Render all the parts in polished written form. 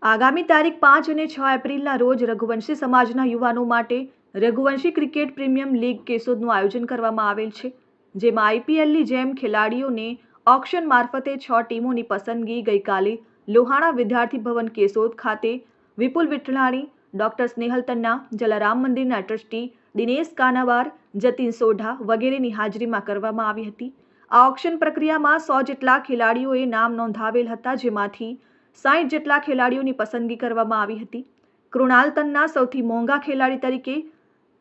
આગામી તારીખ 5 અને 6 એપ્રિલના રોજ રઘુવંશી સમાજના યુવાનો માટે રઘુવંશી ક્રિકેટ પ્રીમિયમ લીગ કેશોદનું આયોજન કરવામાં આવેલ છે, જેમાં આઈપીએલની જેમ ખેલાડીઓને ઓક્શન મારફતે 6 ટીમોની પસંદગી ગઈકાલે લોહાણા વિદ્યાર્થી ભવન કેશોદ ખાતે વિપુલ વિઠલાણી, ડોક્ટર સ્નેહલ તન્ના, જલારામ મંદિરના ટ્રસ્ટી દિનેશ કાનાવાર, જતીન સોઢા વગેરેની હાજરીમાં કરવામાં આવી હતી। આ ઓક્શન પ્રક્રિયામાં 100 જેટલા ખેલાડીઓએ નામ નોંધાવેલ હતા, જેમાંથી 60 જેટલા ખેલાડીઓની પસંદગી કરવામાં આવી હતી। કૃણાલ તન્ના સૌથી મોંઘા ખેલાડી તરીકે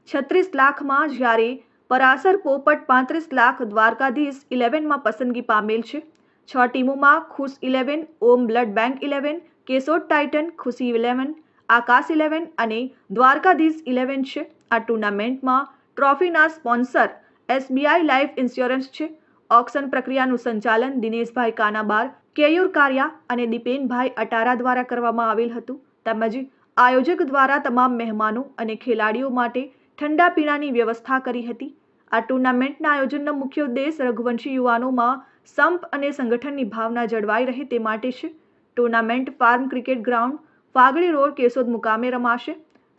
36 લાખમાં, જ્યારે પરાસર પોપટ 35 લાખ દ્વારકાધીશ 11માં પસંદગી પામેલ છે। 6 ટીમોમાં ખુશ 11, ઓમ બ્લડ બેંક 11, કેશોદ ટાઇટન, ખુશી 11, આકાશ 11 અને દ્વારકાધીશ 11 છે। આ ટુર્નામેન્ટમાં ટ્રોફીના સ્પોન્સર એસબીઆઈ લાઈફ ઇન્સ્યોરન્સ છે। ઓક્શન પ્રક્રિયાનું સંચાલન દિનેશભાઈ કાનાબાર, કેયુર કારિયા અને દીપેનભાઈ અટારા દ્વારા કરવામાં આવેલ હતું, તેમજ આયોજક દ્વારા તમામ મહેમાનો અને ખેલાડીઓ માટે ઠંડા પીણાની વ્યવસ્થા કરી હતી। આ ટુર્નામેન્ટના આયોજનનો મુખ્ય ઉદ્દેશ રઘુવંશી યુવાનોમાં સંપ અને સંગઠનની ભાવના જળવાઈ રહે તે માટે છે। Tournament farm cricket ground, Phagdi road, Keshod મુકામે રમાશે।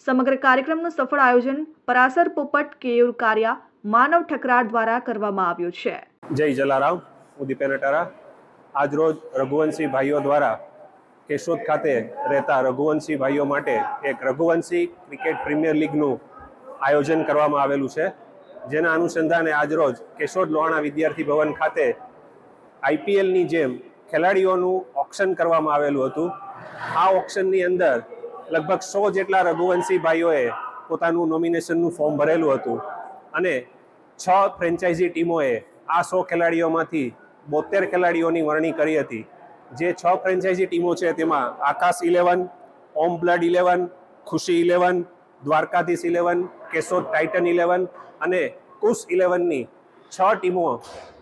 સમગ્ર કાર્યક્રમનું સફળ આયોજન પરાસર પોપટ, કેયુર કારિયા, માનવ ઠકરાર દ્વારા કરવામાં આવ્યું છે। જય જલારામ, હું દીપેન અટારા। આજરોજ રઘુવંશી ભાઈઓ દ્વારા કેશોદ ખાતે રહેતા રઘુવંશી ભાઈઓ માટે એક રઘુવંશી ક્રિકેટ પ્રીમિયર લીગનું આયોજન કરવામાં આવેલું છે, જેના અનુસંધાને આજરોજ કેશોદ લોહાણા વિદ્યાર્થી ભવન ખાતે આઈપીએલની જેમ ખેલાડીઓનું ઓક્શન કરવામાં આવેલું હતું। આ ઓક્શનની અંદર લગભગ 100 જેટલા રઘુવંશી ભાઈઓએ પોતાનું નોમિનેશનનું ફોર્મ ભરેલું હતું અને 6 ફ્રેન્ચાઇઝી ટીમોએ આ 100 ખેલાડીઓમાંથી 72 ખેલાડીઓની વરણી કરી હતી। જે 6 ફ્રેન્ચાઇઝી ટીમો છે તેમાં આકાશ 11, ઓમ બ્લડ 11, ખુશી 11, દ્વારકાધીશ 11, કેશોદ ટાઇટન 11 અને કુશ 11ની 6 ટીમો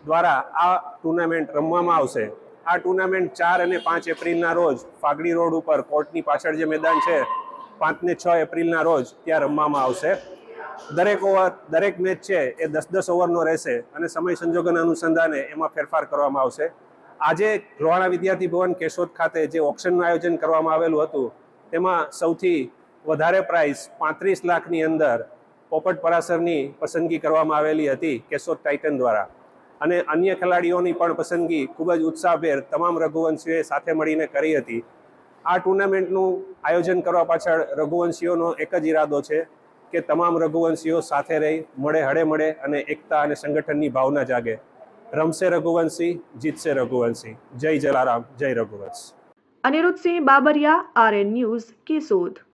દ્વારા આ ટુર્નામેન્ટ રમવામાં આવશે। આ ટુર્નામેન્ટ 4 અને 5 એપ્રિલના રોજ ફાગડી રોડ ઉપર કોર્ટની પાછળ જે મેદાન છે, 5 ને 6 એપ્રિલના રોજ ત્યાં રમવામાં આવશે। દરેક મેચ છે એ 10-10 ઓવરનો રહેશે અને સમય સંજોગોના અનુસંધાને એમાં ફેરફાર કરવામાં આવશે। આજે લોહાણા વિદ્યાર્થી ભવન કેશોદ ખાતે જે ઓક્શનનું આયોજન કરવામાં આવેલું હતું, તેમાં સૌથી વધારે પ્રાઇઝ 35 લાખની અંદર પોપટ પરાસરની પસંદગી કરવામાં આવેલી હતી કેશોદ ટાઇટન દ્વારા, અને અન્ય ખેલાડીઓની પણ પસંદગી ખૂબ જ ઉત્સાહભેર તમામ રઘુવંશીઓએ સાથે મળીને કરી હતી। આ ટુર્નામેન્ટનું આયોજન કરવા પાછળ રઘુવંશીઓનો એક જ ઈરાદો છે કે તમામ રઘુવંશીઓ સાથે રહી હળે મળે અને એકતા અને સંગઠનની ભાવના જાગે। રમશે રઘુવંશી, જીતશે રઘુવંશી। જય જલારામ, જય રઘુવંશ। Anirudhsinh Babariya, RN news, Keshod.